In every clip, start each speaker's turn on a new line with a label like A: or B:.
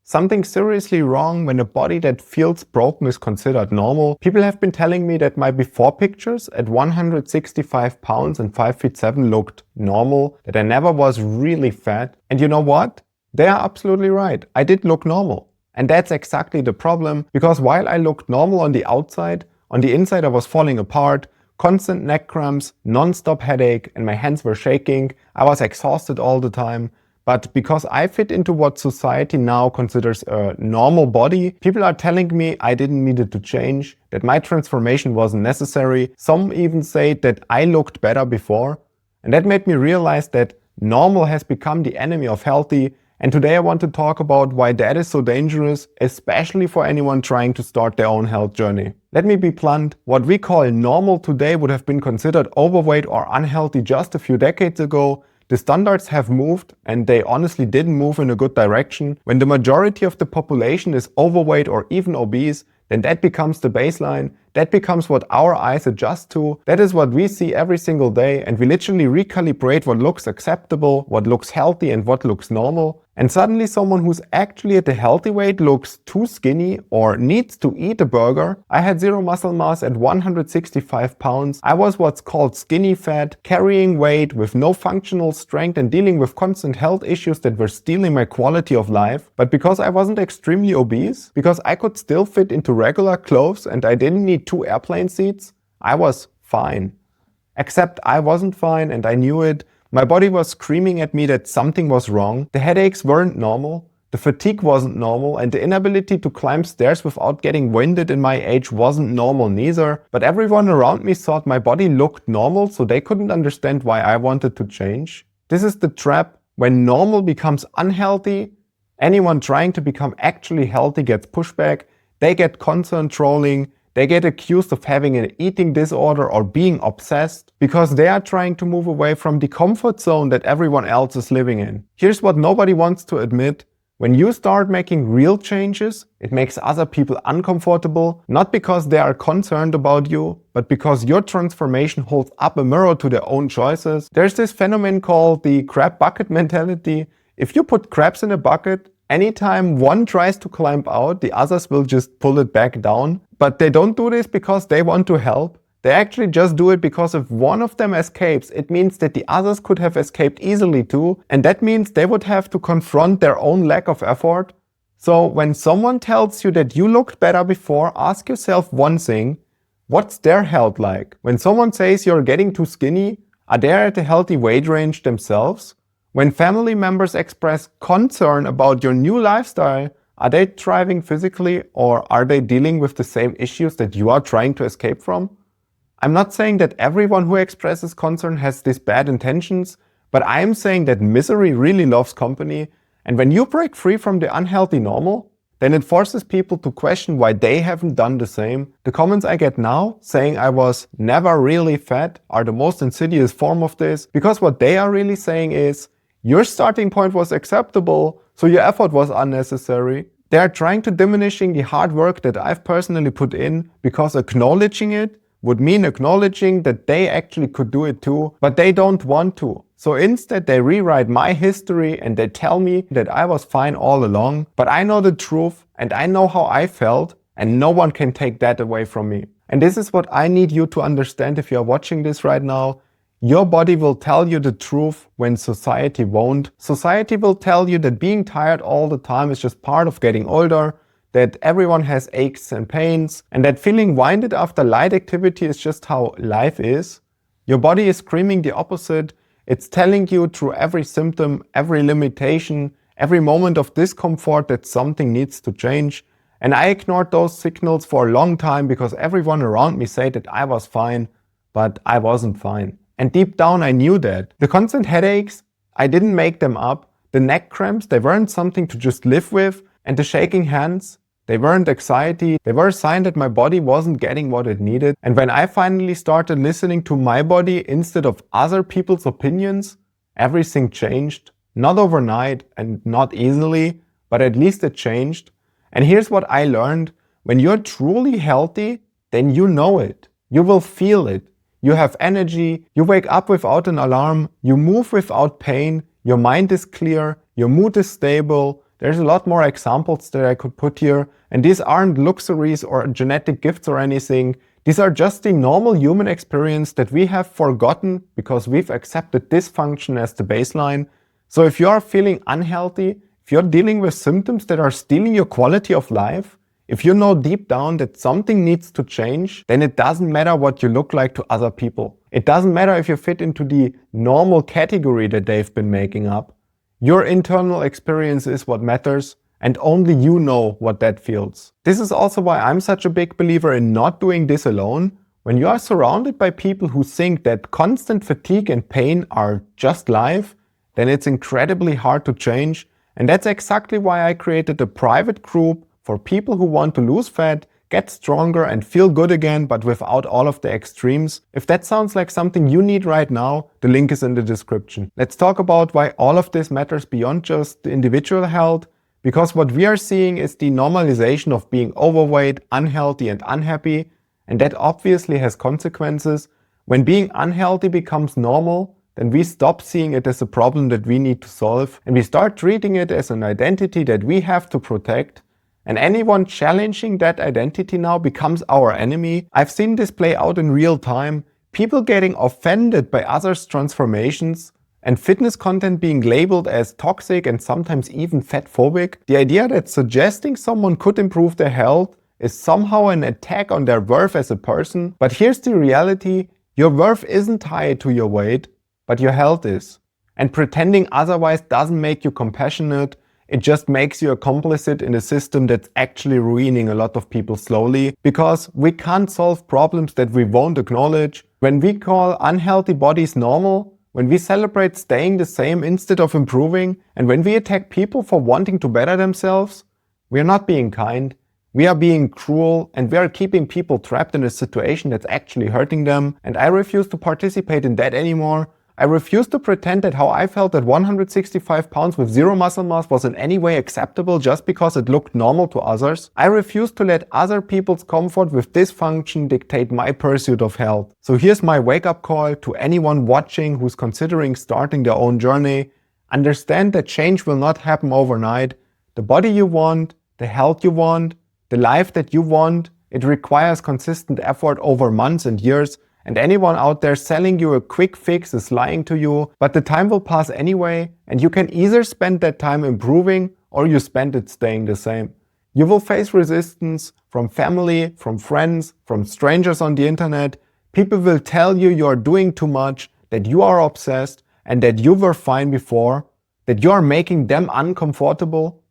A: Something seriously wrong when a body that feels broken is considered normal. People have been telling me that my before pictures at 165 pounds and 5 feet 7 looked normal, that I never was really fat. And you know what? They are absolutely right. I did look normal. And that's exactly the problem, because while I looked normal on the outside, on the inside I was falling apart, constant neck cramps, non-stop headache, and my hands were shaking. I was exhausted all the time. But because I fit into what society now considers a normal body, people are telling me I didn't need it to change, that my transformation wasn't necessary. Some even say that I looked better before. And that made me realize that normal has become the enemy of healthy. And today I want to talk about why that is so dangerous, especially for anyone trying to start their own health journey. Let me be blunt, what we call normal today would have been considered overweight or unhealthy just a few decades ago. The standards have moved, and they honestly didn't move in a good direction. When the majority of the population is overweight or even obese, then that becomes the baseline. That becomes what our eyes adjust to. That is what we see every single day, and we literally recalibrate what looks acceptable, what looks healthy, and what looks normal. And suddenly someone who's actually at a healthy weight looks too skinny or needs to eat a burger. I had zero muscle mass at 165 pounds. I was what's called skinny fat, carrying weight with no functional strength and dealing with constant health issues that were stealing my quality of life. But because I wasn't extremely obese, because I could still fit into regular clothes and I didn't need 2 airplane seats, I was fine. Except I wasn't fine, and I knew it. My body was screaming at me that something was wrong. The headaches weren't normal, the fatigue wasn't normal, and the inability to climb stairs without getting winded in my age wasn't normal neither. But everyone around me thought my body looked normal, so they couldn't understand why I wanted to change. This is the trap. When normal becomes unhealthy, anyone trying to become actually healthy gets pushback, they get concern trolling, they get accused of having an eating disorder or being obsessed because they are trying to move away from the comfort zone that everyone else is living in. Here's what nobody wants to admit. When you start making real changes, it makes other people uncomfortable, not because they are concerned about you, but because your transformation holds up a mirror to their own choices. There's this phenomenon called the crab bucket mentality. If you put crabs in a bucket, anytime one tries to climb out, the others will just pull it back down. But they don't do this because they want to help. They actually just do it because if one of them escapes, it means that the others could have escaped easily too. And that means they would have to confront their own lack of effort. So when someone tells you that you looked better before, ask yourself one thing. What's their health like? When someone says you're getting too skinny, are they at a healthy weight range themselves? When family members express concern about your new lifestyle, are they thriving physically, or are they dealing with the same issues that you are trying to escape from? I'm not saying that everyone who expresses concern has these bad intentions, but I am saying that misery really loves company, and when you break free from the unhealthy normal, then it forces people to question why they haven't done the same. The comments I get now saying I was never really fat are the most insidious form of this, because what they are really saying is, your starting point was acceptable, so your effort was unnecessary. They are trying to diminishing the hard work that I've personally put in, because acknowledging it would mean acknowledging that they actually could do it too, but they don't want to. So instead they rewrite my history and they tell me that I was fine all along, but I know the truth and I know how I felt, and no one can take that away from me. And this is what I need you to understand if you are watching this right now. Your body will tell you the truth when society won't. Society will tell you that being tired all the time is just part of getting older, that everyone has aches and pains, and that feeling winded after light activity is just how life is. Your body is screaming the opposite. It's telling you through every symptom, every limitation, every moment of discomfort that something needs to change. And I ignored those signals for a long time because everyone around me said that I was fine, but I wasn't fine. And deep down I knew that. The constant headaches, I didn't make them up. The neck cramps, they weren't something to just live with. And the shaking hands, they weren't anxiety. They were a sign that my body wasn't getting what it needed. And when I finally started listening to my body instead of other people's opinions, everything changed. Not overnight and not easily, but at least it changed. And here's what I learned. When you're truly healthy, then you know it. You will feel it. You have energy, you wake up without an alarm, you move without pain, your mind is clear, your mood is stable, There's a lot more examples that I could put here, and these aren't luxuries or genetic gifts or anything. These are just the normal human experience that we have forgotten because we've accepted dysfunction as the baseline. So if you're feeling unhealthy, if you're dealing with symptoms that are stealing your quality of life, if you know deep down that something needs to change, then it doesn't matter what you look like to other people. It doesn't matter if you fit into the normal category that they've been making up. Your internal experience is what matters, and only you know what that feels. This is also why I'm such a big believer in not doing this alone. When you are surrounded by people who think that constant fatigue and pain are just life, then it's incredibly hard to change. And that's exactly why I created a private group for people who want to lose fat, get stronger and feel good again, but without all of the extremes. If that sounds like something you need right now, the link is in the description. Let's talk about why all of this matters beyond just the individual health, because what we are seeing is the normalization of being overweight, unhealthy and unhappy, and that obviously has consequences. When being unhealthy becomes normal, then we stop seeing it as a problem that we need to solve, and we start treating it as an identity that we have to protect. And anyone challenging that identity now becomes our enemy. I've seen this play out in real time. People getting offended by others' transformations and fitness content being labeled as toxic and sometimes even fatphobic. The idea that suggesting someone could improve their health is somehow an attack on their worth as a person. But here's the reality. Your worth isn't tied to your weight, but your health is. And pretending otherwise doesn't make you compassionate. It just makes you a complicit in a system that's actually ruining a lot of people slowly, because we can't solve problems that we won't acknowledge. When we call unhealthy bodies normal, when we celebrate staying the same instead of improving, and when we attack people for wanting to better themselves, we are not being kind. We are being cruel, and we are keeping people trapped in a situation that's actually hurting them. And I refuse to participate in that anymore. I refuse to pretend that how I felt at 165 pounds with zero muscle mass was in any way acceptable just because it looked normal to others. I refuse to let other people's comfort with dysfunction dictate my pursuit of health. So here's my wake-up call to anyone watching who's considering starting their own journey. Understand that change will not happen overnight. The body you want, the health you want, the life that you want, it requires consistent effort over months and years. And anyone out there selling you a quick fix is lying to you, but the time will pass anyway, and you can either spend that time improving or you spend it staying the same. You will face resistance from family, from friends, from strangers on the internet. People will tell you you're doing too much, that you are obsessed, and that you were fine before, that you are making them uncomfortable.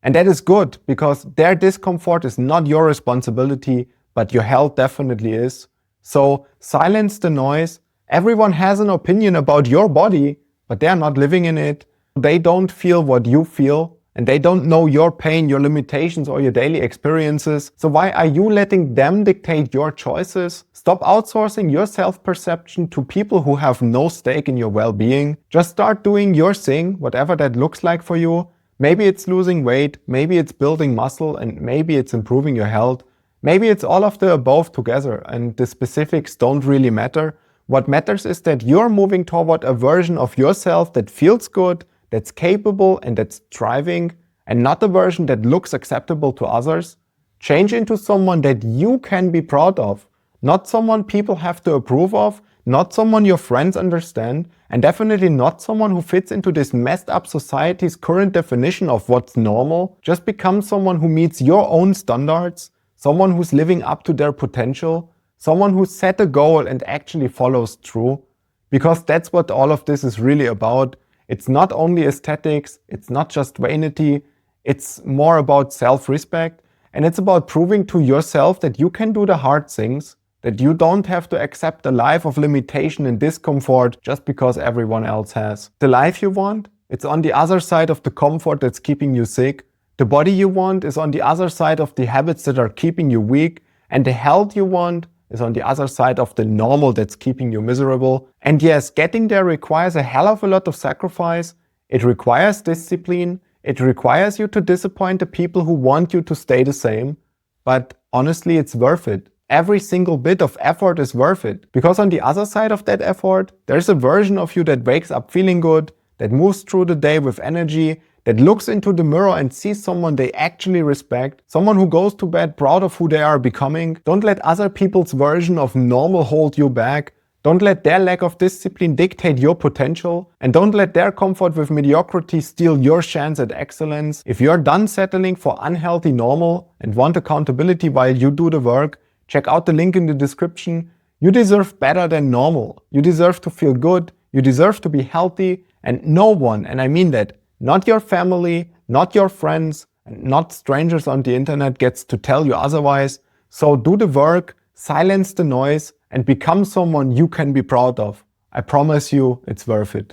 A: And that is good, because their discomfort is not your responsibility, but your health definitely is. So silence the noise. Everyone has an opinion about your body, but they're not living in it. They don't feel what you feel, and they don't know your pain, your limitations, or your daily experiences. So why are you letting them dictate your choices? Stop outsourcing your self-perception to people who have no stake in your well-being. Just start doing your thing, whatever that looks like for you. Maybe it's losing weight, maybe it's building muscle, and maybe it's improving your health. Maybe it's all of the above together, and the specifics don't really matter. What matters is that you're moving toward a version of yourself that feels good, that's capable, and that's thriving, and not a version that looks acceptable to others. Change into someone that you can be proud of, not someone people have to approve of, not someone your friends understand, and definitely not someone who fits into this messed up society's current definition of what's normal. Just become someone who meets your own standards. Someone who's living up to their potential, someone who set a goal and actually follows through. Because that's what all of this is really about. It's not only aesthetics, it's not just vanity, it's more about self-respect, and it's about proving to yourself that you can do the hard things, that you don't have to accept a life of limitation and discomfort just because everyone else has. The life you want, it's on the other side of the comfort that's keeping you sick. The body you want is on the other side of the habits that are keeping you weak, and the health you want is on the other side of the normal that's keeping you miserable. And yes, getting there requires a hell of a lot of sacrifice. It requires discipline. It requires you to disappoint the people who want you to stay the same. But honestly, it's worth it. Every single bit of effort is worth it. Because on the other side of that effort, there's a version of you that wakes up feeling good, that moves through the day with energy, that looks into the mirror and sees someone they actually respect, someone who goes to bed proud of who they are becoming. Don't let other people's version of normal hold you back. Don't let their lack of discipline dictate your potential, and don't let their comfort with mediocrity steal your chance at excellence. If you're done settling for unhealthy normal and want accountability while you do the work, check out the link in the description. You deserve better than normal. You deserve to feel good. You deserve to be healthy, and no one, and I mean that, not your family, not your friends, and not strangers on the internet gets to tell you otherwise. So do the work, silence the noise, and become someone you can be proud of. I promise you it's worth it.